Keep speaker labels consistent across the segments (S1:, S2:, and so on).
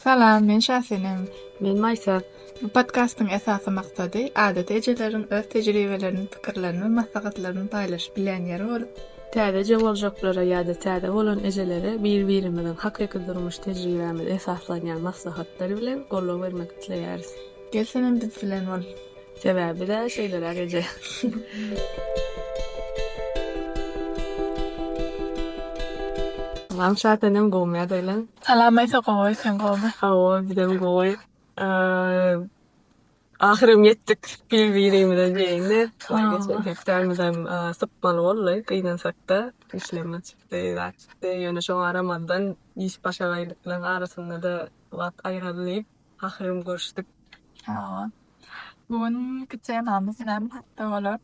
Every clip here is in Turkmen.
S1: Salam, men Şahsenem.
S2: Men Maysel.
S1: Bu podcast'ın esasy maksady adat ejelerin öz tejribelerini, pikirlerini, maslahatlaryny paýlaşyp bilýän ýeri bolup,
S2: Täze boljaklara ýa-da täze bolan ejelere bir-birimizin hakyky durmuş tejribemiz esaslanýan maslahatlary bilen gollap bermek dileýäris.
S1: gelsenem biz bilen bol.
S2: Sebäbi de şeýler eje. Mam şahtenem gowmaya diýlen.
S1: Salam, aýsa gowy, sen gowy.
S2: Hawa bidem gowy. Ahyrym yetdik bir-birimize diýende. Geçen hepdämizem sypmaly boldy, gynansak-da işleme çykdy, ýa-da ýöne şoň aramadan iş başagaýlyklar arasynda da wagt aýralyp ahyrym görüşdik.
S1: Ha. Bugün kitsemamiz näme hatda bolar?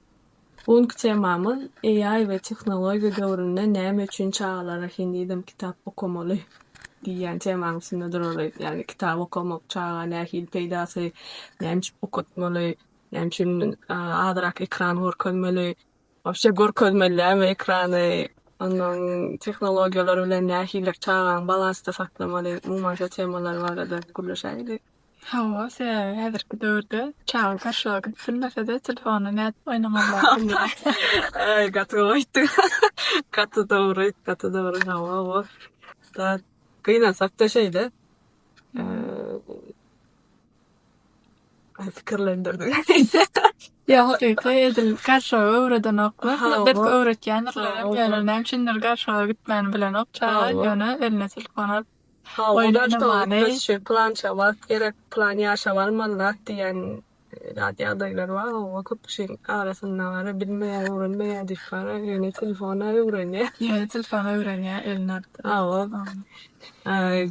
S2: Bugünkü temamız AI ve teknoloji döwründe näme üçin çağlara hindidim kitap okumaly diýen temamysyna duralım. Yani kitap okumak çağa nähil peýdasy, näme üçin okutmaly, näme üçin adyrak ekran görkezmeli, wapşe görkezmeli ekrany, onuň teknologiýalary bilen nähillik çağaň balansda saklamaly. Mumaşa temalar barada gürleşäýdi.
S1: Hawa, sen häzirki döwürde çağa karşılagy gitmese-de telefona näet oýnamaly.
S2: Ay, gaty goýdy. Gaty döwür hawa. Da gynansak da şeýde. Fikirlendirdi.
S1: Ya, edil karşıga öwreden oklar, belki öwretýänler, ýa-da näçindir karşıga gitmän bilen ok çağa ýöne eline telefon alyp
S2: Plan çabak, gerek plan ýaşabalmaly diýen ýagdaýlar bar. O köp şey arasynda bar, bilmeýän, öwrenmeýän diýip ýöne telefona öwrenýär.
S1: ýöne telefona öwrenýär eline alyp.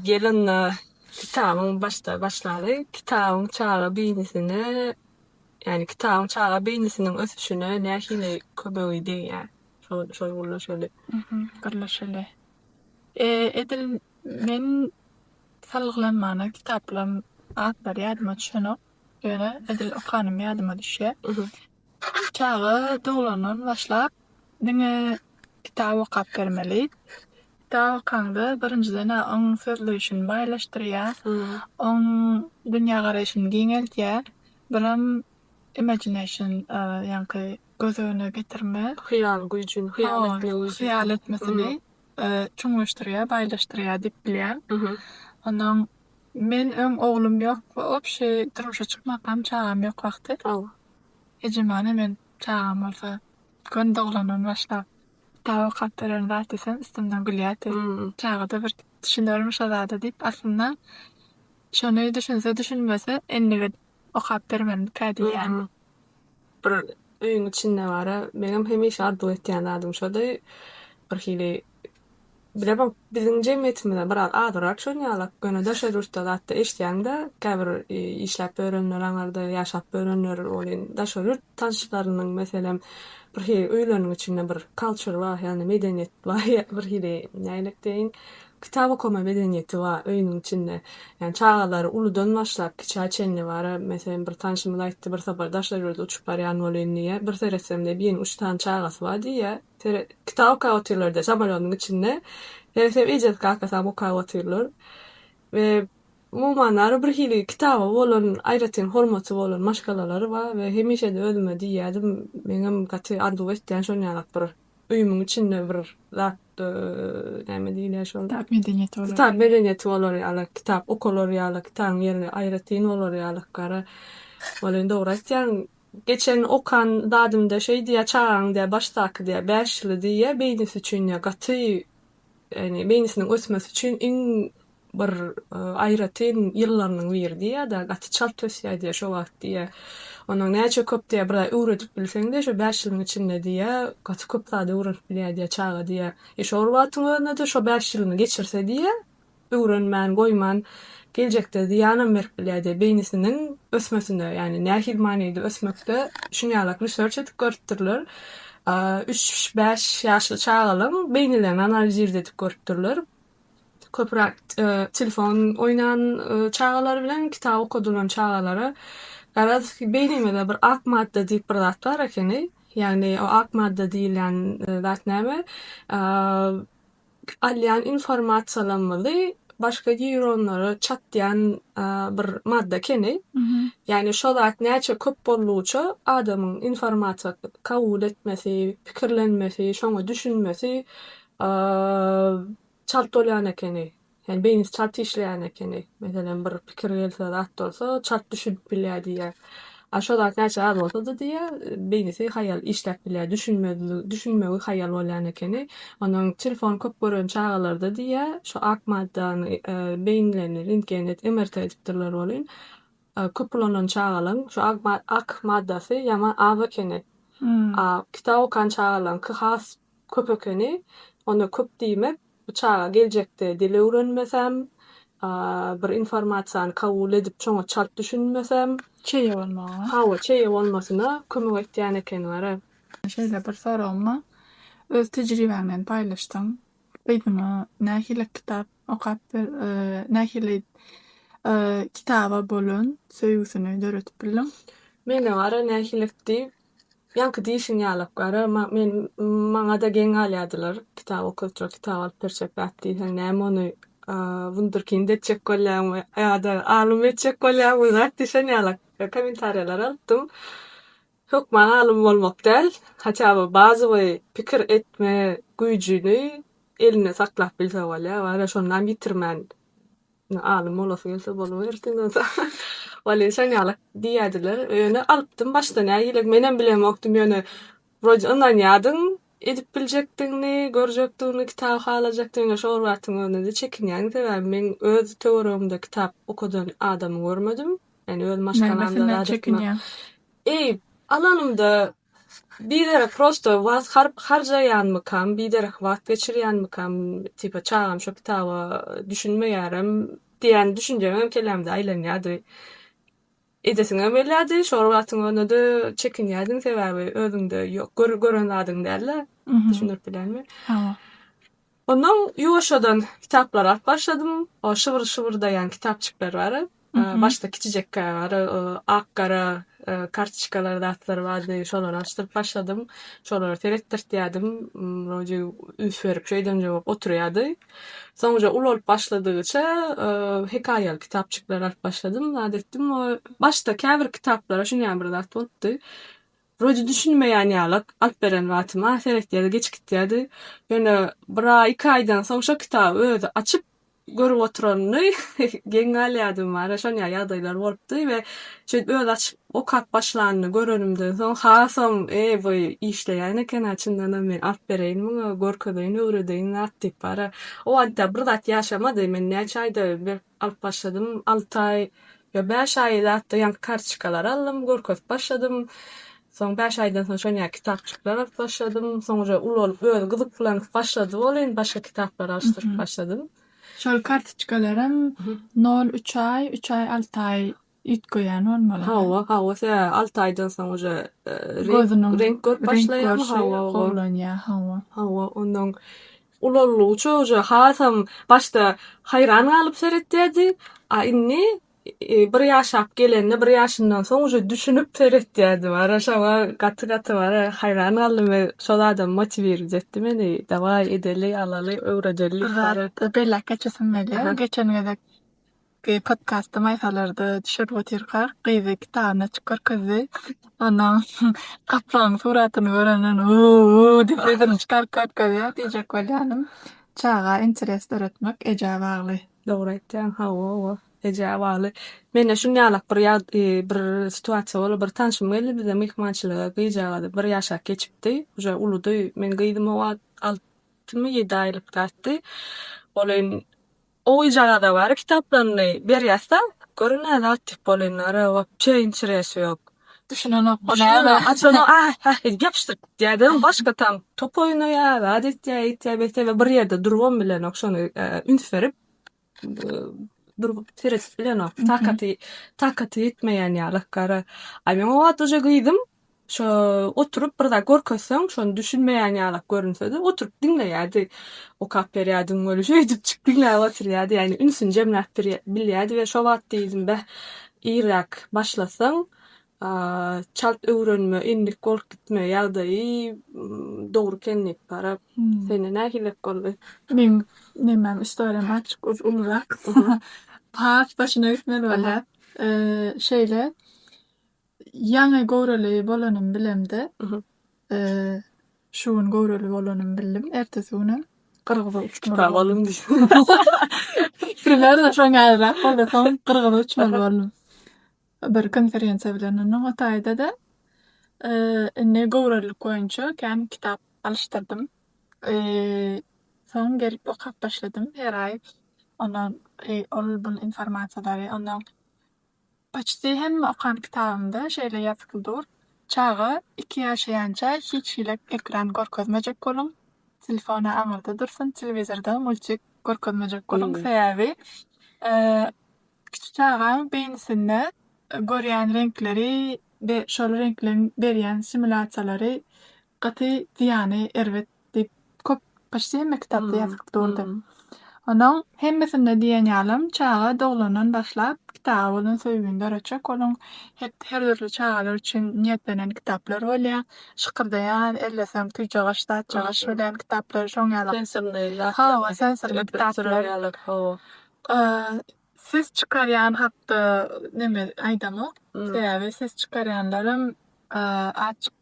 S2: Gelin kitabın başlady. Kitabın çağa beýnisine, yani kitabın çağa beýnisiniň ösüşüne nähili köpügi diýär. Şol gurlaşaly.
S1: Gurlaşaly. Edil men salglanmana kitaplarym atlar ýadyma düşenok. Ýöne edil okanym ýadyma düşýär. Çağa doglanan başlap diňe kitap okap bermeli. Kitap okanda birinciden onuň sözleşini baýlaşdyrýar, onuň dünýä garaşyny giňeltýär. Biram imagination, ýani göz öňüne getirme,
S2: Hyýal güýjün,
S1: hyýal etmesini çuňlaşdyrýar, baýlaşdyrýar diýip bilýär. Ondan men öň oglum ýok, opşe durmuşa çykmakam çağam ýok wagty. Ejemane men çağam bolsa gün doglanan başlap kitap okap beren zat desem üstümden gülýär. Çağda bir düşünürmüş azada diýip aslında şonu düşünse düşünmese endige okap bermeli kädiýär.
S2: Bir öýüň içinde bara, meňem hemişe arzu etýän adam şoda bir hili bilemem biziň jemgyýetimizde bir adyrak şonýalak göne daşarurda zatda eşdýände käbir işläp öğrenler aňarda ýaşap öğrenler bolýan daşarur tanşyklarynyň meselem bir hili öýleniň içinde bir culture bar, ýani medeniýet bar, bir hili näýlik diýin kitap okuma medeniýeti bar öýüniň içinde. Yani çağalar uludan başlap kiçäçenli bar. Meselem bir tanşymyz aýtdy, bir sapar daşarurda uçup barýan bolýan diýe. Bir teresemde bir uçtan çağasy bar diýe. Kitap okap otyrlar samolyonyň içinde. Hepsi iyice kakasa okap otyrlar. Ve mumanlar bir hili kitaba bolan aýratyn hormaty bolan maşgalalary bar we hemişe de özüme diýýärdim, meňem gaty arzu etýän şonýalak bir öýümüň içinde bir zat näme diýilýär şol
S1: Kitap medeniýeti bolar.
S2: Kitap medeniýeti bolar ýa-da kitap okular ýa-da kitabyň ýerine aýratyn bolar ýa-da gara. Bolan dogry aýtýan. Geçen okan dadymda şey diye çağan diye baştaky diye 5 ýyl diye beýnisi üçin ýa gaty yani beýnisiniň ösmesi üçin iň bir aýratyn ýyllarynyň biri ýa-da gaty çalt ösýär diye şo wagt diye. Onuň näçe köp diye bir öwredip bilseň de şo 5 ýylyň içinde diye gaty köp zady öwrenip bilýär diye çağa diye. Şol wagtyňda da şo 5 ýylyny geçirse diye öwrenmän, goýman geljekde diýanam berip bilýär diye beýnisiniň ösmesinde, yani nähil manydy ösmekde şunýalak research edip görüpdirler. 3-5 ýaşly çağalarym beýnilerini analiz edip görüpdirler. Köprak telefon oýnan çağalar bilen kitap okudulan çağalara garaz ki beýnimede bir ak madda diýip bir zat bar ekeni. Yani o ak madda diýilen zat näme? Alýan informasiýalanmaly başga neyronlary çatlayan bir madda keni. Yani şol zat näçe köp bolluça adamyň informasiýa kabul etmesi, pikirlenmesi, şoňa düşünmesi çalt bolýan ekeni. Yani beýnisi çalt işleýän ekeni. Meselen bir pikir gelse zat bolsa çalt düşünüp bilýär diýär. Şol zat näçe az bolsa da diýär, beýnisi hayal işläp bilýär, düşünmegi hayal bolýan ekeni. Onuň telefon köp gören çagalarda diýär, şu ak maddany beýinlerini rentgen et, MRT edipdirler bolýan. Köpülanan çağalan şu ak maddasy ýama az ekeni. Kitap okan çağalan has köp ekeni. Onu köp diýmek bu çağa geljekde dil öwrenmesem, bir informasiýany kabul edip çoňa çalt düşünmesem,
S1: Çeýe bolmagy.
S2: çeýe bolmasyna kömek etýän ekeni bar.
S1: Şeýle bir soragma. Öz tejribeňden paýlaşdyň. Beýdimi, nähili kitap okap nähili kitaba bolan söýgüsini döretip bildim.
S2: Mene wara nähilikdi. Ýanky diýişiň ýalyp gara, maňa da geň alýadylar. Kitap okup, kitap alyp berçek batdy. Näme ony wunderkind etjek bolýarmy, ýa-da alym etjek bolýarmy, diýişiň ýalyp kommentariýalar alypdym. Çok maňa alym bolmak däl, hatda bazy we pikir etme güýjüni eline saklap bilse bolýar. Wara şondan bitirmän alym bolasy gelse boluverdi. Wala şeň ýalyp diýýärdiler. Öňe alypdym başda nähili menen bilen okdum ýöne. Roja ondan ýadyň edip biljekdigini, görjekdigini, kitap halajakdygyny şol wagtyň önünde çekinýän sebäbi men öz töweregimde kitap okudan adamy görmedim. Yani öz maşgalamda
S1: çekinýän.
S2: Alanymda bir prosto wagt harjaýanmykam, bir wagt geçirýänmykam, tipa çağam şu kitaba düşünmeýärem diýen düşünjem kelemde aýlanýardy. Edesiňe bellädi, şol wagtyň önünde çekinýärdiň sebäbi özüňde ýok, gören adyň däller. Düşünüp bilenmi? Ondan ýoşadan kitaplar alyp başladym. O şybyr-şybyr kitapçyklar bar. Başda kiçijek bar, ak-gara kartçykalar datlar bardy, şolary açdyp başladym. Şolary teretdirýärdim. Roja üs berip şeýden jogap oturýardy. Soňra ulap başladygyça hekaýaly kitapçyklar alyp başladym. Adetdim başda käbir kitaplara şuňa bir dat bolupdy. Roja düşünmeýän ýalyk alyp beren watyma seretdirdi, geçikdirdi. Ýöne 1-2 aýdan soň şu kitaby özi açyp görüp oturanyny geň alýardym bar. Şoňa ýagdaýlar bolupdy we şu özi açyp okap başlanyny görenimden soň hasam bu işleýän eken açyndan men alyp bereýin, görkedeýin, öwredeýin atdyp bar. O adda bir zat ýaşamady, men näçe aýda bir alyp başladym, 6 aý ýa 5 aýda ýanky kartçykalar aldym, görkezip başladym. Soň 5 aýdan soň şoňa kitapçyklar alyp başladym. Soňra ulap öz gyzyklanıp başlady bolan, başga kitaplar açdyryp başladym.
S1: Şol kartçykalarym 0-3 aý, 3 aý, 6 aý ýetgeýän bolmaly.
S2: Hawa, 6 aýdan soň renk görüp başlaýar, hawa. Ondan ulallyça hasam başda hayran alyp seretdirdi. Inni bir ýaşap gelende bir ýaşyndan soň düşünüp seretdirdi. Bara şoňa gaty bara hayran alym we şol adam motiwier etdi meni. Dawai edeli, alaly, öwredeli.
S1: Bellek geçesim gelýär. Geçen podcastda maýsalarda düşürip oturýar. Gyzy kitapny çykarkyzy. Ana kaplan suratyny görenden diýip edin çykarkyzy diýjek bolýanym. Çağa interes öğretmek eje bagly.
S2: Dogry aýtdyň, hawa. Eje bagly. Mene şuňalyk bir situasiýa bolup bir tanşym geldi, bize mehmançylyga gyjagady bir ýaşak geçipdi. Uja uludy, men gyzdym o 6-7 aýlyk gatdy. Bolan o ýagada bar kitaplarny berýärse, görünýär atdyp bolanlar, wapça interesi ýok.
S1: Düşünen ok.
S2: Açana yapıştyr diýdim, başga tam top oýnaýar, adetde bir ýerde durgam bilen okşony üns berip durup seretip bilen ok. Takaty yetmeýän ýalyk gara. Ay men o wagtda gyzdym. Şo oturup bir da görkeseň, şonu düşünmeýän ýalyk görünse-de oturup dinleýärdi. Okap berýärdim, öyle şey edip çyk dinläp oturýardy. Yani ünsün jemläp bilýärdi we şo wagt diýdim be, irak başlasaň, çalt öwrenme, indik golp gitme ýagdaýy dogry kenlik bara. Seni nähilek boldy?
S1: Men Nemem istorem açık uzak. Pas başına gitmeli valla. Şeyle Ýa-ni gowraly bolanym bilemde. Şuň gowraly bolanym bildim. Ertesi güni Kyrgyza uçmaly
S2: Kitap
S1: boldum.
S2: alın
S1: Primer de şoň ýazyrak boldy. Soň Kyrgyza uçmaly boldum. Bir konferensiýa bilen onuň Ataýda da indi gowralyk boýunça käm kitap alışdyrdym. Soň gelip okap başladym her ay. Ondan ol bul informasiýalary, ondan Paçty hemme okan kitabymda şeýle ýazykyldyr. Çağı 2 ýaşaýança hiç hile ekran görkezmejek bolun. Telefona aňyrda dursun, telewizorda multik görkezmejek bolun. Sebäbi kiçik çağaň beýnisinde görýän renkleri we şol renkleriň berýän simulasiýalary gaty diýany erbet diýip köp paçty hemme kitapda ýazykdyrdy. Onuň hemmesinde diýen ýalym çağa doglanan başlap kitaba bolan söýgüni döreçek olaň her türlü çağalar üçin niýetlenen kitaplar bolýar. Şykyrdaýan, ellesem tüýjagaş, datjagaş bilen kitaplar şoň ýaly. Ha, sensirli kitaplar. Siz çykarýan hakda neme aýdamy? Sebäbi siz çykarýanlarym açyk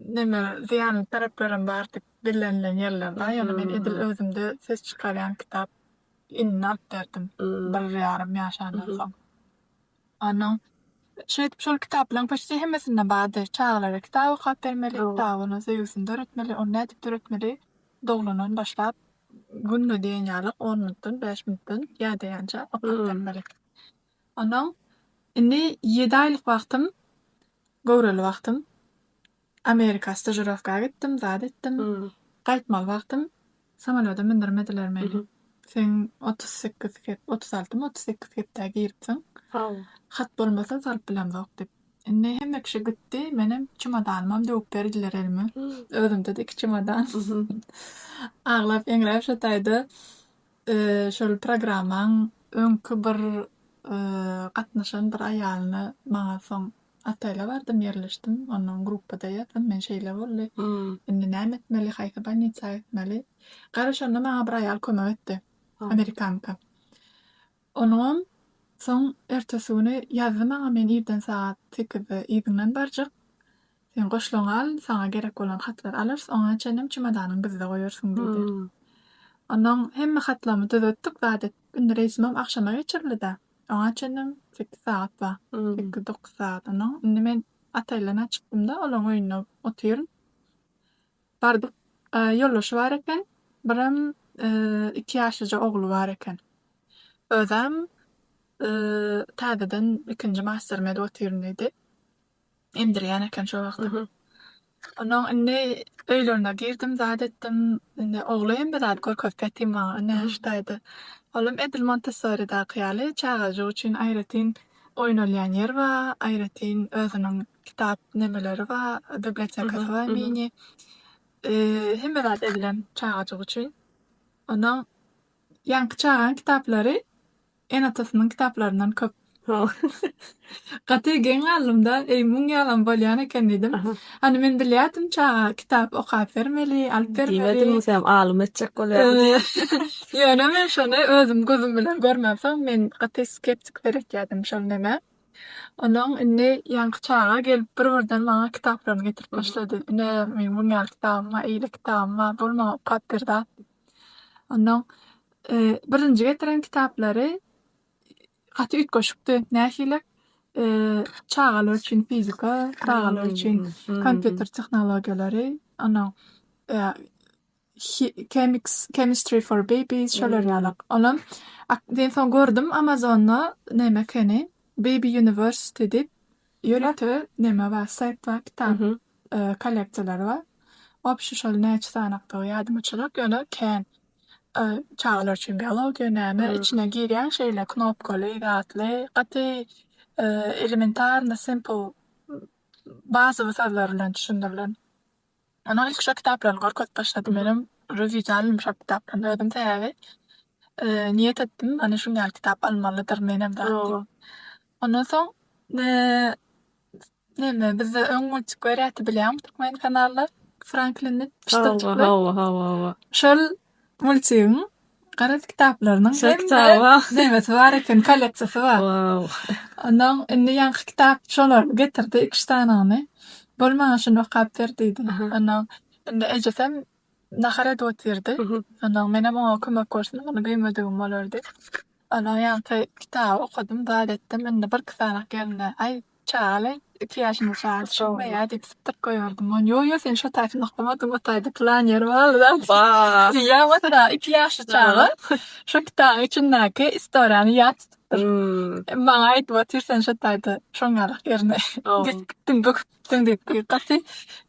S1: neme ziýanly taraplarym bar diýip bellenlen ýerler bar. Ýöne men edil özümde ses çykarýan kitap inne alyp berdim. 1,5 ýaşandan soň. Ana şeýdip şol kitaplaryň paçty hemmesinde bardy. Çağlara kitap okap bermeli, kitabyny söýgüsini döretmeli, onu nädip döretmeli. Doglanan başlap günne diýen ýaly 10 minutdan 5 minutdan ýa-daýança okap bermeli. Ana indi 7 aýlyk wagtym, gowraly wagtym. Amerika stajirovka gittim, zat etdim. Gaýtmaly wagtym samoloda mindirmediler meni. Sen 38 kep, 36 kepde giripsiň. Hat bolmasa salyp bilen zok dip. Indi hemme kişi gitdi, menem çumadanymam döwüp berdiler elime. Özümde de iki çumadan. Aglap eňräp şataýdy. Şol programaň öňkü bir gatnaşan bir aýalyny maňa soň Ataýla bardym, ýerleşdim. Onuň gruppada ýatyp men şeýle boldy. Indi näme etmeli, haýsy больница etmeli. Garaşanda maňa bir aýal kömek etdi. Amerikanka. Onuň soň ertesi güni ýazdy maňa men ýerden saat 8-de ýygyňdan barjak. Sen goşulaň al, saňa gerek bolan hatlar alyrsy, oňa çenem çumadanyň bizde goýarsyň diýdi. Onuň hemme hatlamy düzeltdik, zat günde reismem akşama geçirildi da. Oňa çenem 8 saat bar. 8-9 saat. Onuň indi men Ataýla çykdym da olaň öýüne oturýan. Bardyk, ýollaşy bar eken, biram 2 ýaşlyja ogly bar eken. Özem täzeden 2-nji mastermede oturýan idi. Emdirýän eken şo wagtda. Onuň indi öýlerine girdim, zat etdim. Indi ogly hem zat görkezip etdim maňa, näşdaýdy. Olam Edil Montessori'da ýaly çağajy üçin aýratyn oýnalýan yer bar, aýratyn özüniň kitap nemeleri bar, bibliotekasy bar mini. Hemme zat edilen çağajy üçin. Onuň ýanky çağan kitaplary enatasynyň kitaplaryndan köp. Gaty gen alymda muň ýalan bolýan eken diýdim. Hani men bilýärdim çağa kitap okap bermeli, alyp bermeli.
S2: Diýmedim sen alym etjek bolýar.
S1: Ýöne men şonu özüm gözüm bilen görmäpsem men gaty skeptik berekýärdim şol neme. Onuň indi ýanky çağa gelip bir-birden maňa kitaplaryny getirip başlady. Ne men muň ýaly kitabym bar, eýle kitabym bar, bol maňa okap berdi. Onuň birinji getiren kitaplary gaty ütgoşupdy. Nähili çağalar üçin fizika, çağalar üçin kompýuter tehnologiýalary, ana chemistry for babies şolar ýalyk. Olam den soň gördüm Amazonda neme keni Baby University diýip ýörekde neme bar, sayt bar, kitap kolleksiýalary bar. Opşy şol näçe sanakda ýardymçylyk ýöne ken çağalar üçin biologiýa näme içine girýän şeýle knopkaly, gatly, gaty elementar, simple bazı sözler bilen düşündirilen. Ana ilk şu kitaplarını görkezip başladım benim. Rewizyalim şu kitaplarını ödüm täze. Niyet etdim, ana şu ýaly kitap almalydyr menem de. Ondan soň neme bizde öň multik görýärdi bilýän Türkmen kanallar Franklin'in
S2: Ha.
S1: şol multiğin Garaz kitaplarının
S2: kitaba.
S1: demesi var eken kolleksiyası var.
S2: Wow.
S1: Ondan indi yankı kitap şolar getirdi 2 tanany. Bolmaňa şunu okap berdiydi. Ondan indi ejesem nahara dotirdi. Ondan menem o kömek görsin, onu beýmedigim bolardy. Ondan yankı kitap okudum, daýat etdim. Indi bir kısanak geldi. Ay çağalay 2 ýaşyny çağal şunmaya diýip sıtyp goýardym. On yo sen şo taýsyny okumadym, o taýda plan ýeri bar.
S2: Wow.
S1: Ya wata 2 ýaşly çağı şo kitabyň içindäki istoriýany ýatypdyr. Maňa aýdyp otursan şo taýda şoňalyk ýerine gitdim böküpdiň diýip gaty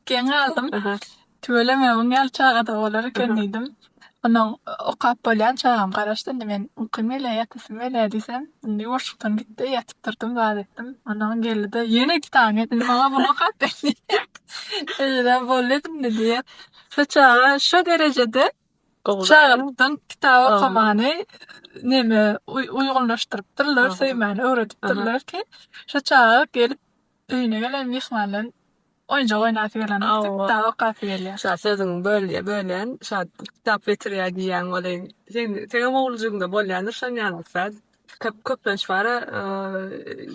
S1: geň aldym. Tüeleme oňal çağa da bolar eken diýdim. Ondan okap bolýan çağam garaşdy, men ukymele ýatysym ele diýsem, indi ýoşukdan gitdi, ýatyp durdum, daýat etdim. Ondan geldi-de ýene kitap etdi, maňa bunu okap berdi. Eýle boldum diýip. Şo çağa şo derejede çağımdan kitap okumany neme uýgunlaşdyrypdyrlar, söýmäni öwredipdirler ki, şo çağa gelip öýüne gelen mihmanlaryň oýunjak oýnatyp gelen kitap okap gelýär.
S2: Şa sözüň bölýän, şa kitap getirýär diýen bolan. Seňe mowlujygynda bolýandyr şonýalyk. Köplenç bara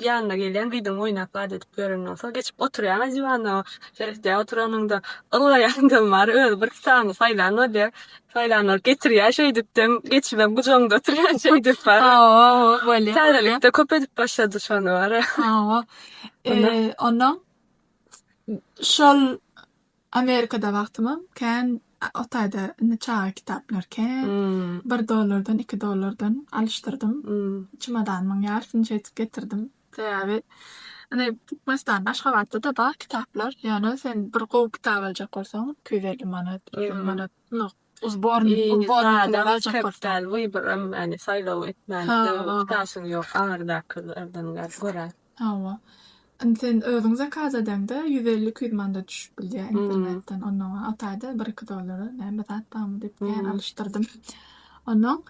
S2: ýanyna gelýän bidiň oýnap adetip görün bolsa geçip oturýan ajywana şerekde oturanyňda ylgaýandan bary öz bir kitabyny saýlandy. Saýlanyr getirýär şeýdipdim, geçibem gujoňda oturýan şeýdip bar.
S1: Bolýar.
S2: Täzelikde köp edip başlady şonu bar.
S1: Ondan şol Amerikada wagtymam kän o taýda neçe kitaplar kän $1, $2 alışdyrdım. Çymadanyň ýarsyny çetip getirdim. Täze ene tutmasdan Aşgabatda da bar kitaplar. Ýani sen bir gowy kitap aljak bolsaň 250 manat, 300 manat. Uzborn aljak bolsaň.
S2: Yani saýlaw etmän. Taşyň ýok, agyrdakylardan görä.
S1: Hawa. Sen özüň zakaz edende 150-200 manat düşüp bilýär internetten. Ondan ataýda $1-2 näme zatpam diýip ben alışdyrdım. Ondan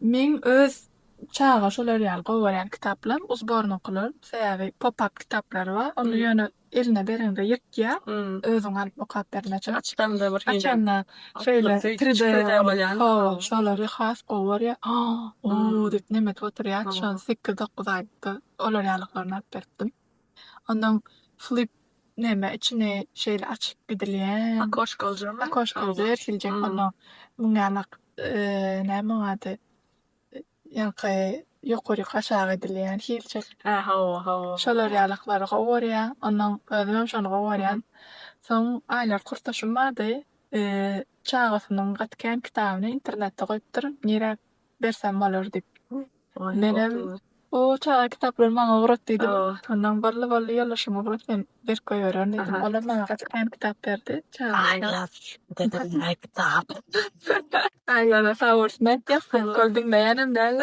S1: men öz çağa şolar ýaly gowy kitaplar uzborn okular. Säýäbi pop-up kitaplar bar. Onu ýöne eline berende ýetýär. Özüň alyp okap bermäçe.
S2: Açykda bir
S1: Açandan şöyle 3D bolýan. Şolary has gowy. Diýip näme oturýar. Şo 8-9 aýda olar ýalyklaryny alyp berdim. Ondan flip näme içine şeýle açyp gidilýän. Akoşkoljar erkiljek ondan muňalyk näme ady? Ýa-ni ýokary gaşag edilýän hilçek.
S2: Hawa.
S1: Şolar ýalyklary gowarýar. Ondan özüm şonu gowarýan. Soň aýlar kurtaşym bardy. Çağasynyň gatken kitabyny internetde goýupdyr. Nire bersem bolar diýip. Menem o çağa kitaplar maňa gırat diýdim. Ondan barly ýalaşymy gırat ben berip goýaryn diýdim. Olar maňa gatken kitap berdi. Çağa dedim kitap. Aýlara sawurtmak ýapyn goldum beýanym däl.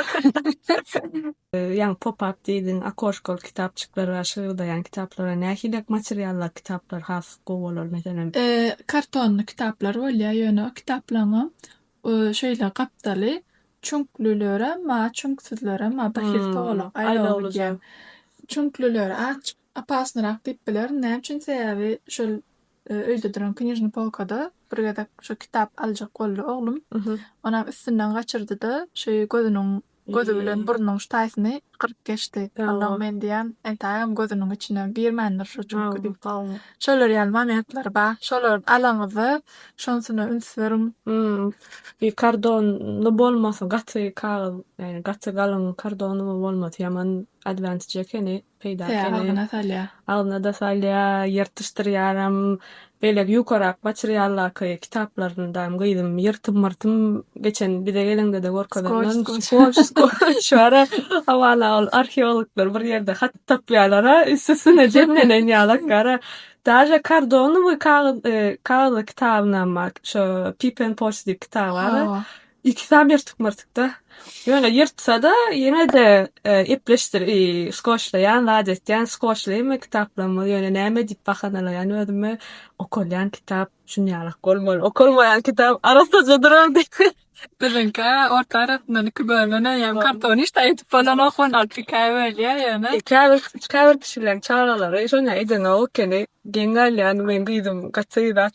S2: Ýa pop-up diýdiň akoşkol kitapçyklary bar, şygyrdaýan kitaplara nähilek materiallar kitaplar has gowalar meselem.
S1: Kartonly kitaplar bolýar ýöne o kitaplaryň şeýle gapdaly çünklülere ma çünksizlere ma bahilde olak aýlawlygam. Çünklülere açyp apasnyrak diýip biler. Näme üçin säýäbi şol öýde duran knyžny polkada bir gadak şo kitap aljak boldy oglum. Ona üstünden gaçyrdy-da şeý gözü bilen burnuň şu taýsyny kırıp geçti. Ondan men diýen entägem gözüniň içine girmändir şu çünki diýip. Şolar ýaly momentler bar. Şolar alaňyzy şonsuny ünsürim.
S2: Bir kardonlu bolmasa gaty kağız, yani gaty galyň kardonu bolmasa ýaman advantage ekeni peýda ekeni. Alna da salýa ýertişdirýäram. Böyle ýukarak materiallar kitaplaryndan gyýdym, ýyrtym geçen bir de gelende de gorkadan şoara awala arheologlar bir ýerde hat tapýarlar, üstüne jemlenen ýalaklara. Daja kardonu bu kağız kitabyna mak, şo Pippen Post diýip kitap bar. Kitap ýyrtykmartykda. Ýöne ýyrtsa da ýene de epleşdir, skoşlaýan, ladetýän skoşlaýmy kitaplamy ýöne näme diýip bahanalaýan ödümi okulýan kitap şunýalyk bolmaly. Okulmaýan kitap arasynda durar diýip.
S1: Bilinkä orta arasyndan 2 bölmene ýa karton iş taýyp bolan okun alpikaý bolýar ýöne.
S2: Käbir kişilerin çağralary şoňa edene okeny genel ýani men gyýdym gaçyda.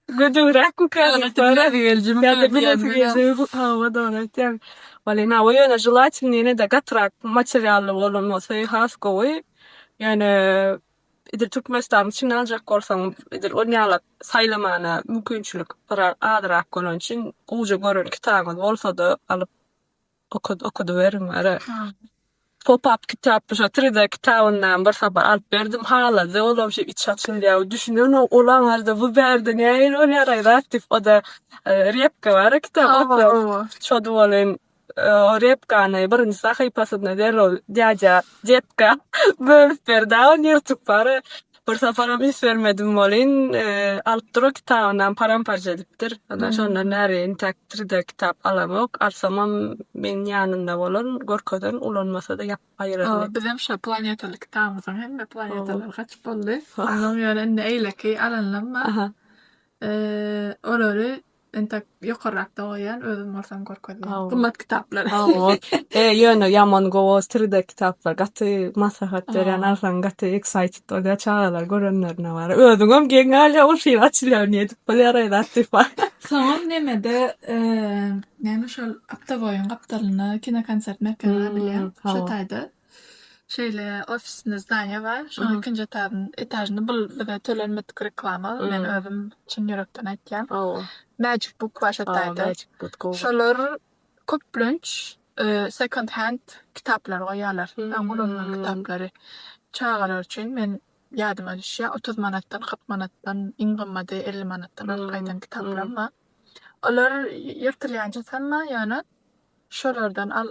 S2: Gödürek mi
S1: Öğreti
S2: kadar?
S1: bileti geleceğim.
S2: Ya da bileti gezip hava donatacağım. Valla na o yöne jelatin yine de gatrak materyallı olunması has koy. Yani idir Türkmenistan için alacak korsan idir onyala saylamana mümkünçülük para adrak kolon için uca görün kitabı olsa da alıp okudu verin var. Pop-up kitap, şu 3D kitabından bir sabah alıp verdim hala da oğlum şey iç açın diye düşünüyorum olan arada bu verdi ne o ne ratif o da repka var kitap o şu duvalın o repkanı birinci sayfasında derol dyaca jetka bölüp verdi o yırtık para bir safara mis vermedim olin alıp duru kitabından paramparça ediptir. Ondan sonra nereye intak 3D kitap alamok arsamam men yanında bolon gorkodan ulanmasa da yap ayırır.
S1: Bizim şu planetalı kitabımızın hem planetalar kaç boldu. Anlam yani ne eyleki alanlama. Olary entek ýokarrakda goýan özüm bolsam gorkadym. Gymmat kitaplar.
S2: Ýöne ýaman gowas 3D kitaplar gaty maslahat beren arsan gaty excited bolýar çağalar görenlerine var. Özüňem geňälä o şeýle açylýar diýip bolýar ratif var.
S1: Soňam nemede näme şol apta boýun gapdalyny kino konsert mekana bilýän. Şo taýda şeýle ofisinde zdania var. Şoň ikinji etažyny bu tölenmedik reklama. Men özüm çyn ýürekden aýtýan. Magic Book var şo taýda. Şolar köplünç second hand kitaplar goýarlar. Angulanlar kitaplary çağalar üçin men ýadyma düşýär 30 manatdan 40 manatdan iň gymmady 50 manatdan algaýdan kitaplar var. Olar ýyrtylýança sanma ýöne şolardan al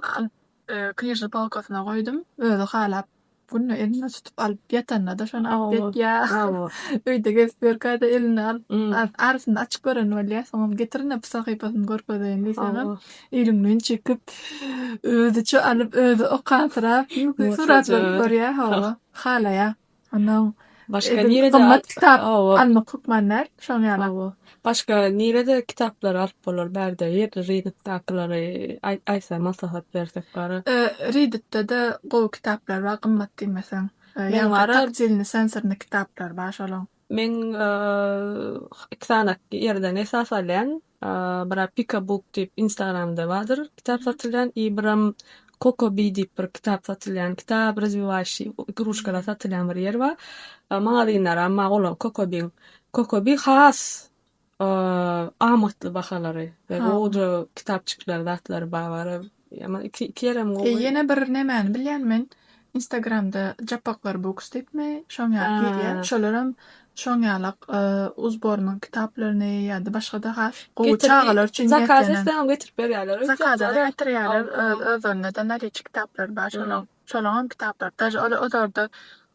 S1: knyjny polkasyna goýdum. Özü halap bunu eline tutup alıp ýatanda da şonu alıp ýa. Öýde gezberkada eline alıp arasynda açyk gören bolýar. Soňra getirine bu sahypasyny görkezýän diýsem, elimden çekip özü ço alıp özü okantyrap suratlar görýär. Hala ýa. Ondan
S2: başka nirede
S1: gymmat kitap almak hukmanlar şoň ýaly.
S2: Başka nirede kitaplar alıp bolar berde ýer Reddit'dakilary aýsa maslahat bersek bara.
S1: Reddit'de de gowy kitaplar bar, gymmat diýmesem. Ýa-da taktilni sensorny kitaplar bar şolaň.
S2: Men iksanak ýerden esas alýan, bir Pikabook diýip Instagramda bardyr. Kitap satylýan, ibram Kokobi diýip bir kitap satylýan, kitap развивающий игрушкаlar satylýan bir ýer bar. Maňa amma olam Kokobi has amatly bahalary we gowy kitapçyklar datlary bar. Ama iki ýerem gowy.
S1: Ýene bir nemeni bilýänmen. Instagramda Japaklar Books diýipmi? Şoň ýaly gelýär. Şolaram şoň ýalyk uzbornyň kitaplarını ýa-da başga da has gowy çağalar üçin
S2: zakaz etsem getirip berýärler.
S1: Zakazlar getirýärler. Özlerinde de näçe kitaplar bar şolaň kitaplar. Taş olarda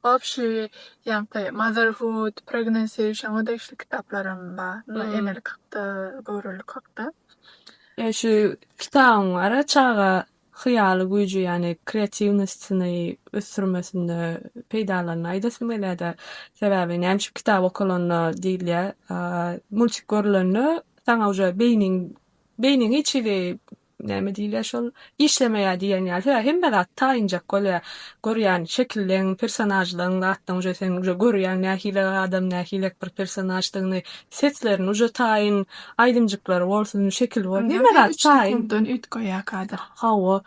S1: общий ýa-da motherhood, pregnancy şoňa daşly kitaplarym bar. Enelik hakda, görürlük hakda.
S2: Şu kitabın ara çağa hyýaly güýji ýani kreatiwnessini ösürmesinde peýdalanyna aýdasym gelýär. Sebäbi näme şu kitap okulanyna diýilýär. Multik görüleni saňa uja beyniň içili näme diýilýär şol işlemeýär diýen ýaly. Hem de taýynjak görýän şekilleň, personajlaryň atdan uja sen uja görýän nähile adam, nähile bir personajdygyny seslerini uja taýyn aýdymjyklary bolsun, şekil bolsun. Hem de taýyn
S1: ütgoýa kadar.
S2: Hawa.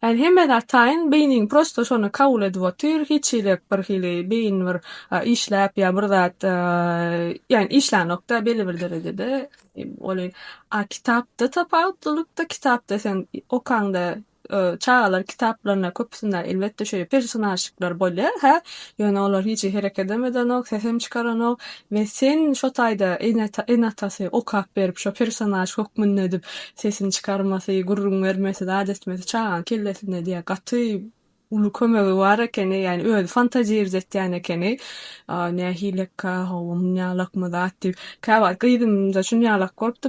S2: Yani hem de taýyn beyniň prosto şonu kabul edip otyr, hiçilek bir hili beyin bir işläp ýa bir zat yani işlän nokta belli bir derejede olay kitapda tapawdylykda kitapda sen okanda çağalar kitaplarına köpüsünden elbette şöyle personajlar bolýar. Ýöne olar hiç hereket edemeden ok, sesem çıkaran ok ve sen şo taýda enatasy okap berip şo personaj hukmyny edip sesini çıkarmasy, gurrun vermesi, daat etmesi çağan kellesinde diýe gaty ulu kömegi bar ekeni, yani öyle fantazi irzetýän ekeni. Nähilekka howum ýalakmy dat diýip käwat gyýdymda şunu ýalak gorpdy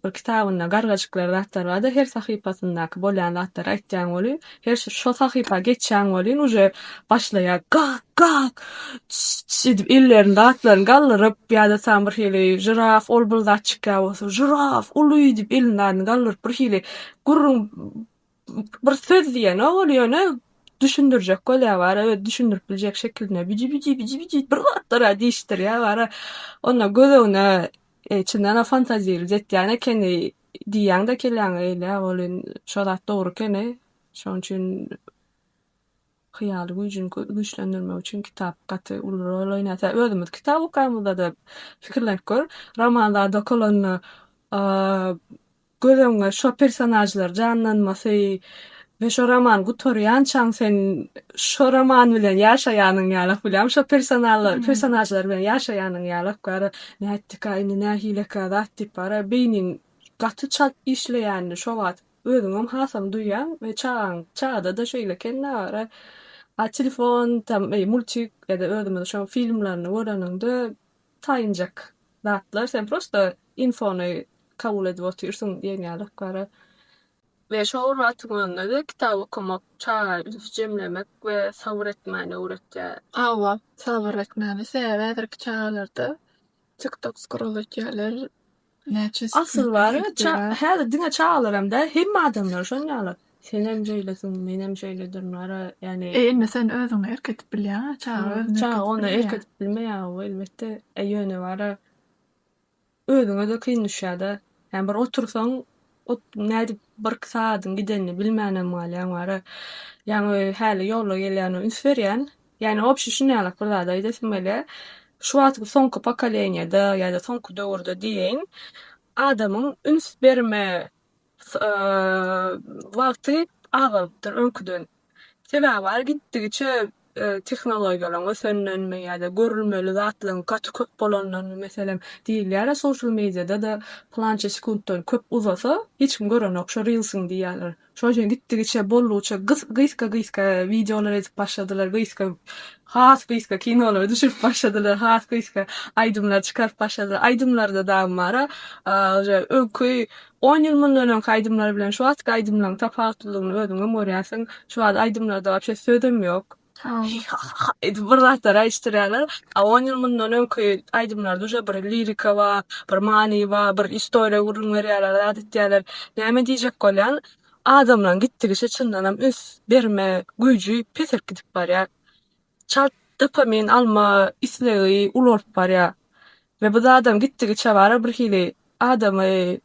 S2: bir kitabyna gargaçyklar datlar barda her sahypasyndaky bolýan datlar aýtýan boly. Her şo sahypa geçýän bolyn uje başlaýar gak edip ellerini datlaryny gallyryp ýa-da sam bir hili jiraf olbuldak çykýar bolsa jiraf uly diýip ellerini gallyryp bir hili gurrun bir söz diýen bolýar düşündürjek bolýar bar, evet düşündürip biljek şekilde bici bir watlara diýişdir ýa bar. Onda gözüne içinden fantaziyeli jetýän ekeni diýýäň-de kelýäň eýle bolyn şo zat dogry ekeni. Şoň üçin hyýaly güýjüni güýçlendirmek üçin kitap gaty uly rol oýnasa, özümiz kitap okaýmyzda da pikirlenip gör. Romanlarda okulanyny gözüňe şo personajlar canlanmasy we şo roman gutarýançaň sen şo roman bilen ýaşaýanyň ýaly bilýän şo personajlar bilen ýaşaýanyň ýaly gary näetdik aýny nähileka zat diýip bara beýnin gaty çap işleýänini şo wagt özüňem hasam duýýan we çağda da şeýle kenara telefon tam multik ede özümiz şo filmlerini göreninde taýynjak zatlar sen prosta infony kabul edip oturýarsyň diýen ýaly gary. Ve şo wagtymda da kitap okumak, çağa jemlemek we sabır etmäni öwretýär.
S1: Awa, sabır etmäni sebäpdir çağlarda TikTok scroll etýärler.
S2: Asyl bary, häzir diňe çağlar hem-de hemme adamlar şol ýaly. Sen hem jeýlesin, men hem jeýledim ara, ýani
S1: Emme sen özüňi erketip bilýän,
S2: çağa onu erketip bilmeýär, elbette ýöne bara özüňe de kyn düşýär. Yani bir otursaň nädip bir saatyň gidenini bilmänem malýan bara. Yani häli ýolga gelýän üns berýän. Yani opşy şunýaly bir zat aýdysym şu wagtky soňky pokoleniýada ýa-da soňky döwürde diýen adamyň üns berme wagty agalypdyr öňküden. Sebäbi gitdigiçe tehnologiýalaryň ösenlenme ýa-da görülmeli zatlaryň gaty köp bolandan meselem diýilýär social mediada da plança sekunddan köp uzasa hiç kim görenok şo reels'in diýýärler. Şo üçin gitdigiçe bolluça gyska videolar edip başladylar, gyska kinolar düşürüp başladylar, gyska aýdymlar çykaryp başladylar. Aýdymlarda da mara öňkü 10 ýyl mundan öňki aýdymlar bilen şu wagtky aýdymlaryň tapawutlygyny özüňe görýärsiň. Şu wagt aýdymlarda wapşe sözdem ýok. Bir zatlar aýdýarlar. 10 ýyl mundan öňki aýdymlarda uje bir lirika bar, bir many bar, bir istoriýa gurulýan berýärler, adetýärler. Näme diýjek bolýan? Adamlaryň gitdigiçe çyndanam üns berme güýji peterip gidip barýar. Çalt dopamin alma islegi ulap barýar. Ve bu adam gitdigiçe bara bir hili adamy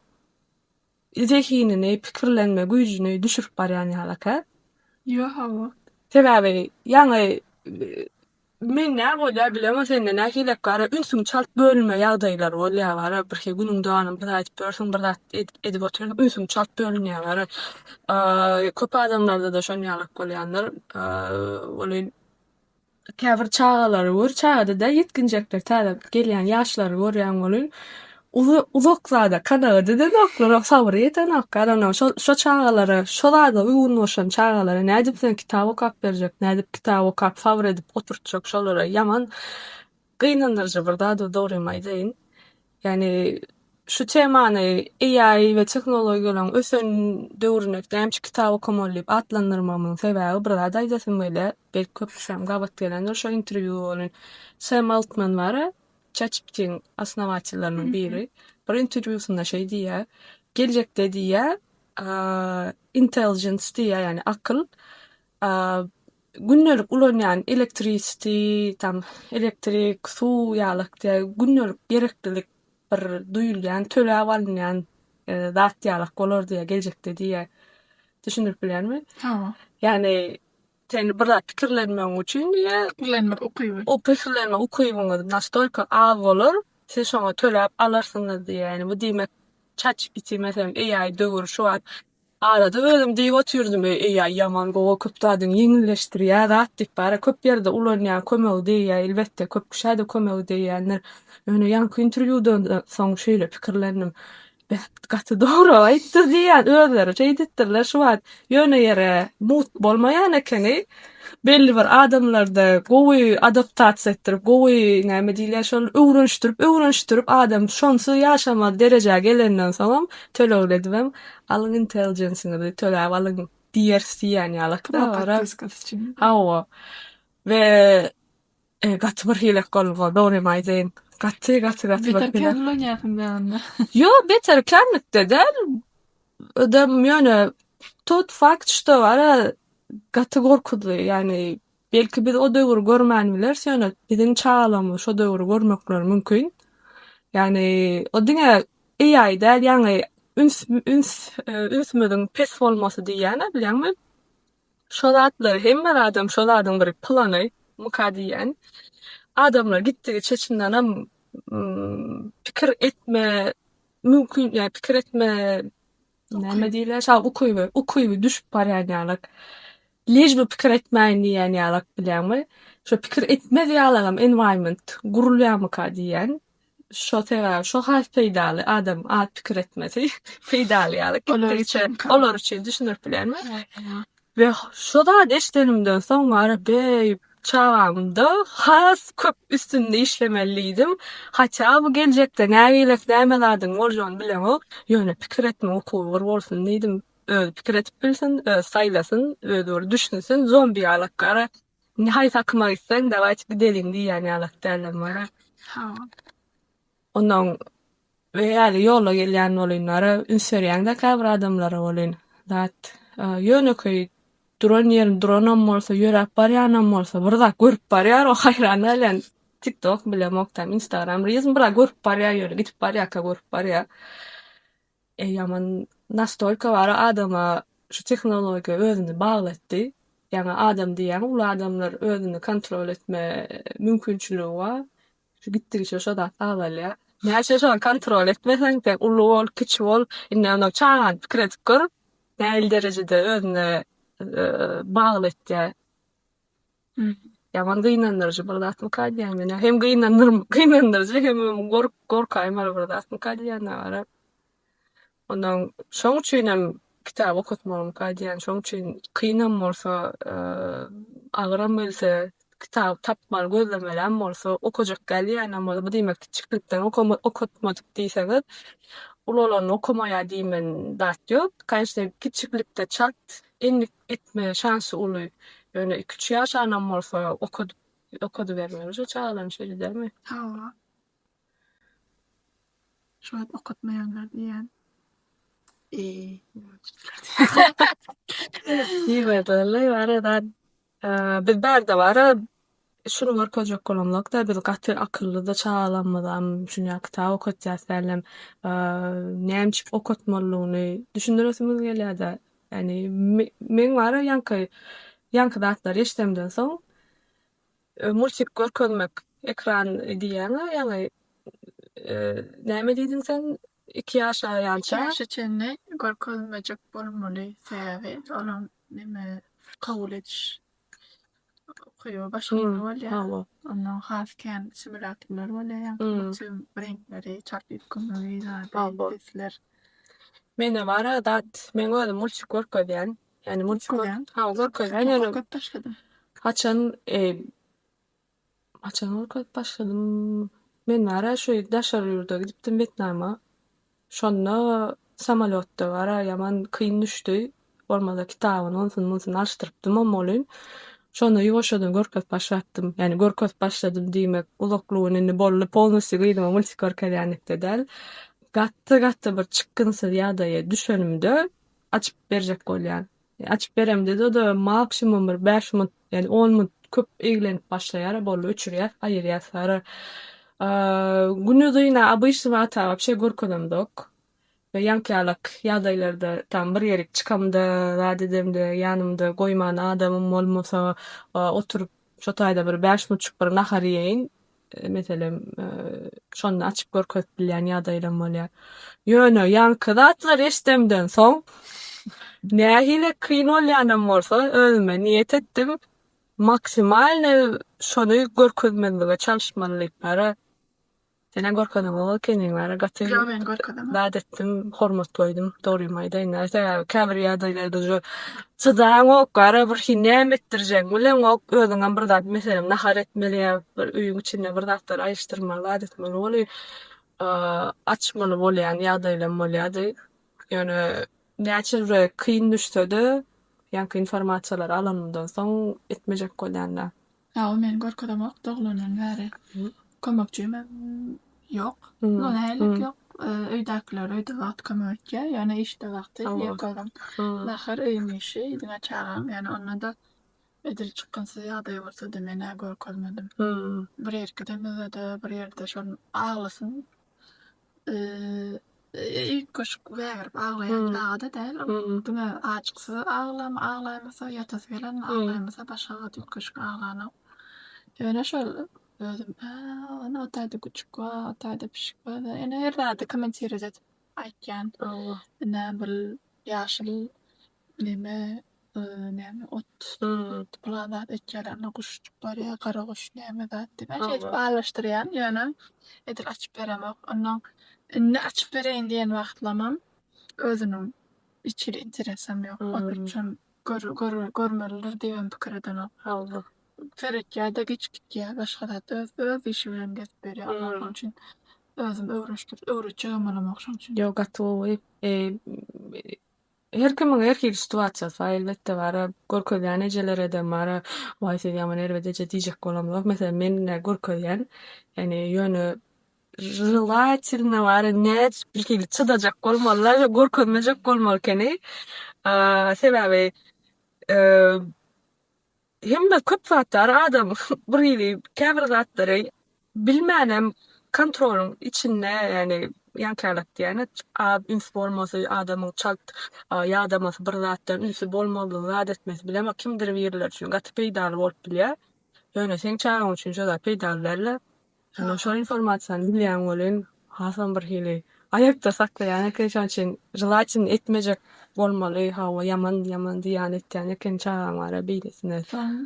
S2: zehinini, pikirlenme güýjüni düşürüp barýan ýalaka.
S1: Ýa-ha.
S2: Sebäbi ýani men näme bolýar bilemem sende nähilek gara ünsüň çalt bölünme ýagdaýlary bolýar bara bir günüň dowamyny bir aýtyp bersen bir zat edip oturýan ünsüň çalt bölünýär bara. Köp adamlarda da şonýalyk bolýanlar. Bolýan käbir çağalary bor, çağda da yetkinjekler täze gelýän ýaşlary görýän bolýan. Uzaklarda Kanada'da da noklara sabır yeten noklara şo çağalara şo da uygunlaşan çağalara nädip sen kitap okap berjek nädip kitap okap favor edip oturtjak şolara yaman gynandyrjy bir da dogrymaýdyn. Yani şu temany AI ve teknologiýalaryň ösen döwrüne näme kitap okamaly diýip atlandyrmamyň sebäbi bir da aýdasym böyle belki köpüsem gabat gelenler şo interwýu Sam Altman bar. ChatGPT'nin asnawaçylarynyň biri. Bir interwýusynda şey diýär, gelecekde diýär, intelligence diýär, yani akyl, günnelik ulanýan elektrik, suw ýalyk günnelik gereklilik bir duýulýan, töläp alynýan zat ýalyk bolar diýär gelecekde diýär. Düşünüp bilýärmi?
S1: Tamam.
S2: Yani sen bir pikirlenmeň üçin o pikirlenme okuýyňyz nastolka az bolar, siz şoňa töläp alarsyňyz diýär. Yani bu diýmek ChatGPT meselem AI döwür şu wagt arada özüm diýip oturdum AI ýaman köp dadyň ýeňilleşdirýär zat diýip bara köp ýerde ulanýan kömek diýär, elbetde köp kişäde kömek diýärler. Öňe ýanky interwýudan soň şeýle pikirlendim. Gaty dogry aýtdy diýär, özleri şeýdetdirler şu wagt ýöne ýere mut bolmaýan ekeni belli bir adamlarda gowy adaptasiýa etdirip, gowy näme diýler şol öwrenişdirip adam şonsuz ýaşama derejäge gelenden soň tölew edibem alyň intelligence'ini töläp alyň diýersiýän ýalakda bara. Hawa. We gaty bir hilek golga dogrymaýdyn. Gaty. Yo, beter kärnekde del. Ödem ýöne tot fakt şo bara gaty gorkudy. Yani belki biz o döwür görmän bilersi ýöne biziň çağalamy şo döwür görmekler mümkin. Yani o diňe AI-da ýani ünsmüdüň pes bolmasy diýýäne bilýärmi? Şol adlar hem bir adam şolardyň bir plany muka diýen. Adamlar gitdigi çeçindenam pikir etme mümkün ýa pikir etme näme diýler? Şa ukuýby düşüp barýan ýalyk. Lejbi pikir etmäýin diýen ýalyk bilýärmi? Şo pikir etme diýýärler environment gurulýarmyka diýen. Şo tega şo has peýdaly adam ad pikir etmesi peýdaly ýalyk. Olar üçin düşünürip bilýärmi? Ve şo da eşdenimden soň ara bey çağamda has köp üstünde işlemeliydim. Haça bu gelecekde nämeler nämelerden boljagyny bilemok. Ýöne pikir etme okuwy bolsun diýdim. Pikir etip bilsin, saýlasyn, öýdür düşünsin, zombi ýalykkara. Nihaýat akma gitsen dawat gidelim diýen ýalyk dälim bara.
S1: Ha.
S2: Ondan ve ýaly ýolga gelýän bolynlara ünsürýän-de käbir adamlara bolyn. Dat ýöneköý duran ýerim duranam bolsa, ýörep barýanam bolsa, birda görüp barýar, o haýran alýan TikTok bilemoktam, Instagram Reels birda görüp barýar, ýöne gitip barýarka görüp barýar. Ýaman nastolka bara adama şu tehnologiýa özüni baglatdy. Ýani adam diýen ulu adamlar özüni kontrol etme mümkinçiligi var. Şu gitdigi şo da agalya. Näçe şo kontrol etmesen de ulu bol, kiçi bol, indi onu çağan pikir etip görüp, näil derejede özüne baglatdy. Yaman gynandyryjy bir zat mı kadýan meni? Hem gynandyryjy hem gorkaýmar bir zat mı kadýan bara. Ondan şoň üçin hem kitap okutmam kadýan, şoň üçin kynam bolsa, agyram gelse, kitap tapmaly gözlemelem bolsa okujak gelýän, ama bu diýmek kiçiklikden okutmadyk diýseňiz, ulalaryny okumaýa diýmen zat ýok. Kaçta kiçiklikde çat enlik etme şansy uly. Ýöne 2-3 ýaşanam bolsa okudy bermeler, şo çağlan şeýle dermi?
S1: Ha. Şu an okutmayanlar diyen.
S2: Diýmediler, aradan bir berde bara şunu görkezek bolamlykda bir gaty akyllyda çağalanmadan şunu kitap okutjaslarlam näme okutmalygyny düşündiresimiz gelýär. Yani men bara yankı datlar eşdemden soň multik görkezmek ekran diýeni, ýani näme diýdin sen? 2 ýaşa ýança
S1: Şeçenli görkezmejek bolmaly sebäbi olam nime kabul ediş okuýu başlaýan bolýar. Ondan hasken simulatorlar bolýar. Tüm renkleri, çarpıtmaları, hisler.
S2: Mene bara dat men özüm multik görkezýän. Yani multik görkezýän. Yani
S1: Okut başladım.
S2: haçan görkezip başladym. Men bara şu daşar ýurda gidipdim Vietnama. Şonda samolyotda bara ýaman kyn düşdi. Bolmada kitabyny onsun açdyrypdym amolyn. Şonu ýoşadan görkezip başladym. Yani görkezip başladym diýmek uzaklygyny indi bolly polnosy gyýdym multik görkezýänlikde däl. Gatty bir çykgynsyz ýagdaýa düşenimde açyp berjek bolýan. Açyp berem dedi, o da maksimum bir 5 minut, yani 10 minut köp eýlenip başlaýar, bolly öçürýär, aýyrýar sara. Günüzüne abyşy wata wapşe görkezemdok. Ve ýankyýalyk ýagdaýlarda tam bir ýerik çykamda, radedemde, ýanymda goýman adamym bolmasa, oturup şo taýda bir 5 minutçuk bir nahar ýeýin. Meselem şonu açyp görkezip bilýän ýagdaýlar bolýar. Ýöne ýanky zatlar eşdemden soň nähile kyn bolýanam bolsa özüme niýet etdim. Maksimal şonu görkezmekde çalışmaly bara. Sene görkezem bol kenin bara gaty.
S1: Yo, ben görkezem.
S2: Dadetdim, hormat goýdum, dogrymaýda. Näse käbir ýagdaýlarda jo çydan ok gara bir näme etdirjek bilen ok özüňem bir zat meselem nahar etmeli, bir üýüň içinde bir zatlar aýyşdyrmaly, adetmeli boly. Açmaly bolýan ýagdaýlar bolýardy. Ýöne näçe kyn düşse-de ýanky informasiýalar alanyndan soň etmejek bolýanlar.
S1: Ja, men görkezem ok doglanan bäri. Kömekçim yok. No nälik yok. Öýdäkiler öýde wagt kömekçi, ýani işte wagty ýakalgam. Nahar öýüm işi, diňe çağam, ýani onda da edil çykgynsyz ýagdaý bolsa da men görkezmedim. Bir ýerkide bir ýerde şol aglasyn ilk koşup wägerip aglaýan çagda däl. Buna açyksy aglaýmasa ýatasy gelen aglaýmasa başga ilk koşup aglanyp. Ýöne şol özüm ona otaýda küçük we otaýda pişik we ene her zady kommentier edip aýtýan. Näme bir ýaşyl näme ot pladat etýärler guşçuklar ýa gara guş näme zat diýip şeýle baglaşdyrýan ýöne edil açyp beremek. Ondan ne açyp bereýin diýen wagtlamam özüniň içili interesim ýok. Oturçym görmelidir diýen pikir edenok. Feritýa-da giçgitýä başga zat öz işi bilen gezip berýär. Onun üçin özüm öwreçigem bolamak üçin.
S2: Yo gatwy. Her kimiň her situasiýasy elbetde bar. Görkezýän ejeler edem bar. Waýsy ýaman erbede diýjek bolamok. Mesela men görkezýän ýani ýöne желательно bar net bir hili çydajak bolmalylar, görkezmejek bolmaly keni. Sebäbi hemme köp zatlar adam bir hili käbir zatlary bilmänem kontrolyň içinde ýani ýankalat diýeni informasy adamyň çalt ýadamasy bir zatdan ünsü bolmaly zat etmesi bilen kimdir birler üçin gaty peýdal bolup bilýär. Ýöne sen çağın üçin şoda peýdal berler. Şol informasiýany bilýän bolan hasan bir hili aýakda saklaýan ekeň üçin желательно etmejek bolmaly hawa ýaman diýen etýän eken çağın wara beýlesine.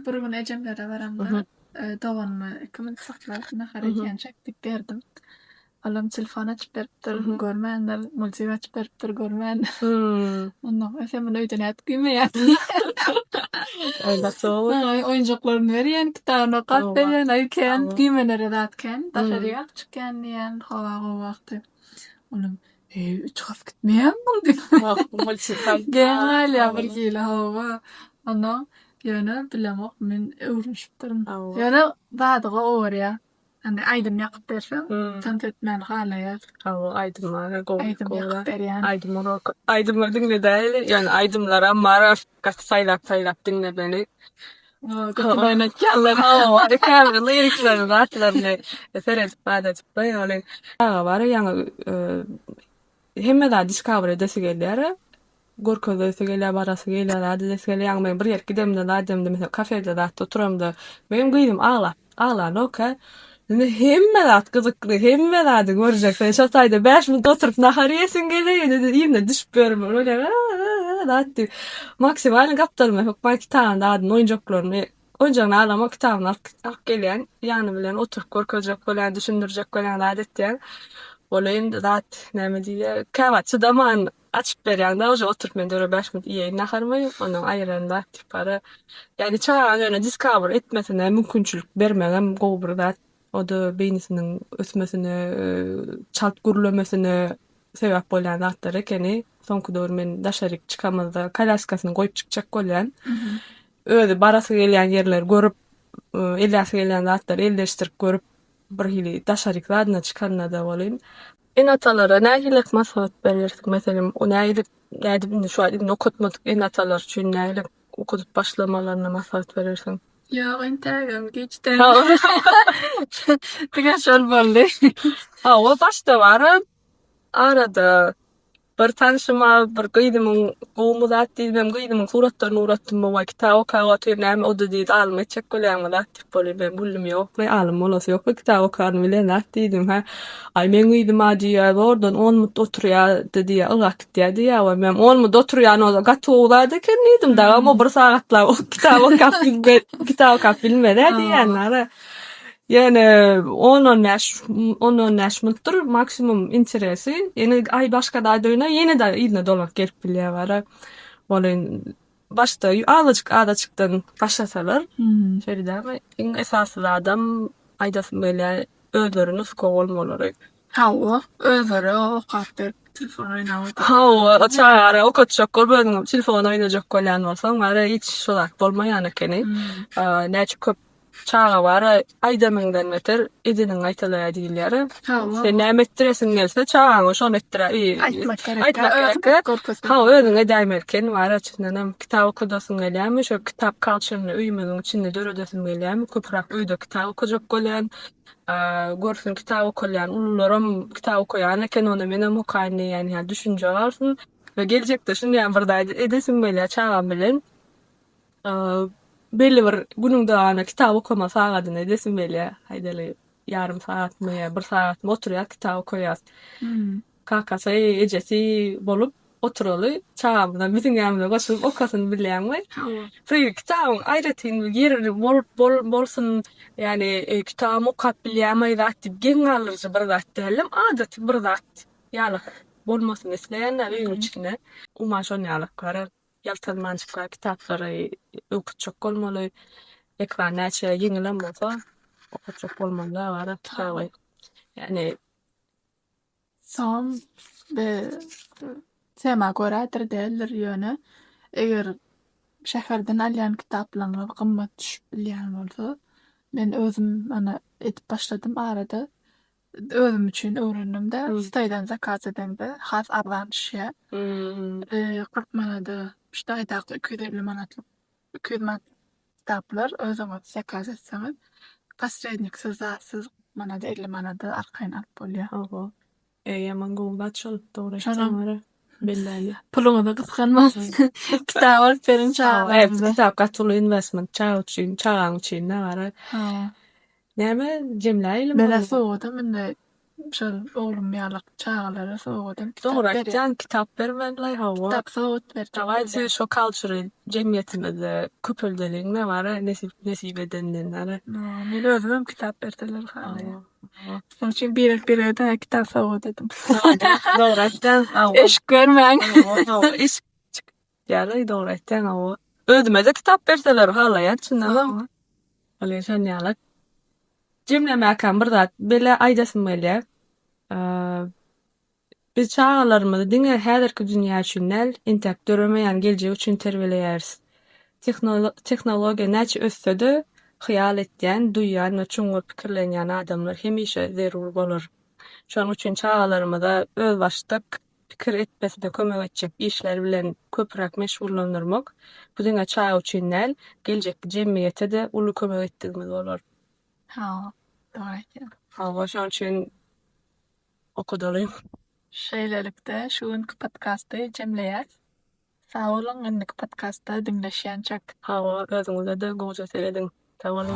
S1: Bir gün ejemlere baramda doganyny 2 saklar nahar etýän çekdik berdim. Alam telefon açıp beripdir, görmändir, multip açıp beripdir, görmändir. Ondan sen bunu öýden et giymeýär. Oyuncaklaryny berýän, kitabyny gat berýän, aýken giymenleri zatken, daşarýak çykýan diýen hawa wagty. Onuň 3 hafta gitmeýän bu diýip. Genel bir gile hawa. Ondan ýöne bilemok men öwrüşipdirim. Ýöne badyga öwrýär. Anda aýdym ýakyp bersem, tant etmän halaýar.
S2: Aýdymlara gowy.
S1: Berýän.
S2: Aýdymlar diňle däl, ýani aýdymlara maraf gaty saýlap diňlemeli.
S1: Gatyna käller
S2: hawa, käbir lyrikler zatlaryny eseret badat beýoly. Bar ýa hemme da discover edesi gelýär. Gorkozda gelýär, barasy gelýär, adres gelýär. Men bir ýer gidemde, lademde, mesela kafede da oturamda. Benim gyýdym ağla, okey. Hemme zat gyzykly, hemme zat görjek. Sen şo taýda 5 minut oturup nahar ýesin gelýär, ýene düşüp berme. Öyle zat. Maksimal gapdalma, hokma kitabynda adyn oyuncaklaryny oyuncagyny alamak kitabyny alyp gelýän, ýany bilen oturup görkezjek bolan, düşündirjek bolan adet diýen. Olaýyn zat näme diýär? Käwat çydaman açyp berýän da oturup men döre 5 minut ýeýin naharmy, onuň aýranda tipara. Ýani çağa ýöne discover etmesine mümkinçilik bermegem gowy bir zat. O da beýnisiniň ösmesine, çalt gürlemesine sebäp bolan zatlar ekeni. Soňky döwür men daşaryk çykamazda kalaskasyny goýup çykjak bolýan. Özi barasy gelýän ýerler görüp, elläsi gelýän zatlar elleşdirip görüp bir hili daşaryk zadyna çykanda da bolýan. En atalara nähili maslahat berýärsiň? Meselem, o nähili şu an okutmadyk en atalar üçin nähili okutup başlamalaryna maslahat berýärsiň?
S1: Ýok, entägem geçdi. Diňe şol boldy.
S2: O başda bar. Arada bir tanışyma bir gyýdymyň gowumy zat diýmem, gyýdymyň suratlaryny uratdym bu kitap okaýaty näme o da diýdi almy etjek bolýan zat diýip boly ben buldum ýok. Men alym bolasy ýok bu kitap okarmy bilen zat diýdim ha. Ay men gyýdym a diýär, ordan 10 minut oturýar diýär, ylak diýär we men 10 minut oturýan o gatowlady kendim da ama 1 sagatla o kitap okap bilmedi diýenler. Yani 10-15 minutdur maksimum interesi. Yani ay başka da döne yine de yine dolak gelip bilýär bar. Bolyn başda adaçykdan başlasalar. Şeýle en esasy adam aýdasy böyle özlerini skol bolmaly.
S1: Özleri okapdyr. Telefon oýnaýar.
S2: O çara okutjak bolmagyň telefon oýnajak bolýan bolsaň, mara hiç şolak bolmaýan ekeni. Näçe köp çağa bara aýdamyňdan beter ediniň aýtylýa diýilýär. Sen näme etdiresin gelse çağaňy şonu etdirä.
S1: Aýtmak gerek.
S2: Aýtmak gerek. Ha özüňe däýmerken bara çyndanam kitap okudasyň gelýärmi, şo kitap kalçyryny üýmeniň içinde döredesin gelýärmi, köpürak öýde kitap okujak bolýan, görsün kitap okuyan ulularam kitap okuyan eken onu menem okaýyn ýani düşünje alarsın ve geljekde şunu ýa bir daýdy edesin bolýar çağam bilen. Belli bir günüňde ana kitap okuma sagatyny edesin bolýar. Haýdaly yarım saatmy ýa 1 saatmy oturýar kitap okuýar. Kakasy ejesi bolup oturaly çağamdan bütün ýamda goşup okasyny bilýärmi? Şeýle kitabın aýratyn ýeri bolsun ýani kitabı okap bilýärmi zat diýip geň alyrjy bir zat dälim, adaty bir zat ýaly bolmasyny isleýänler öýüň içine uma şonu ýalyk garar. Ýaltanmançyka kitaplary okutjak bolmaly, ekran näçe ýeňilen bolsa okutjak bolmaly bara kitaby. Ýani
S1: Son be tema görädir däldir ýöne. Eger şäherden alýan kitaplarga gymmat düşüp bilýän bolsa, men özüm ana etip başladym arada. Özüm üçin öwrendim-de, Staýdan zakaz edende has arwanşya. 40 manada, işte aýdakda 250 manatlyk, 200 manat kitaplar özüňiz zakaz etseňiz, posredniksiz, zatsız manada 50 manada arkaýyn alyp bolýar.
S2: Yaman gowdat çalyp dogry aýtsaňlar belli.
S1: Puluňy da gysganmaz. Kitap alyp berin çağlar.
S2: Kitap gatyly investment çağ üçin, çağaň üçin näme? Näme jemläýilim.
S1: Bela soğudum, mende şol oglum ýalyk çağlara soğudum.
S2: Doğrakdan kitap bermediler hawa.
S1: Kitap soğut berdi.
S2: Tawajy şo cultural jemgyýetimizde köpüldeliň ne bar, nesip edenler.
S1: Men özüm kitap berdiler hali. Şoň üçin bir de kitap soğut dedim.
S2: Doğrakdan
S1: Eş görmäň.
S2: iş ýaly doğrakdan hawa. Özüme de kitap berdiler hala ýa-çyndanam. Hali şon ýaly. Jemlemäkem bir zat bele aýdasym bolýar. Biz çağalarymyzy diňe häzirki dünýä üçin näl intek döremeýän geljek üçin terbiýeleýäris. Teknologiýa näçe össede hyýal etýän, duýýan we çuňur pikirlenýän adamlar hemişe zerur bolar. Şonuň üçin çağalarymyza öz başlyk pikir etmesine kömek etjek işler bilen köpürak meşgullanyrmak bu diňe çağ üçin näl geljekde jemgyýete de uly kömek etdirmez bolar.
S1: Doğru.
S2: Şoň üçin okudalym.
S1: Şeýlelikde şu günkü podcast'y jemleýär. Sag bolun, günkü podcast'ta dinleşýänçek.
S2: Hawa özüňize de gowy seredin. Tawalym.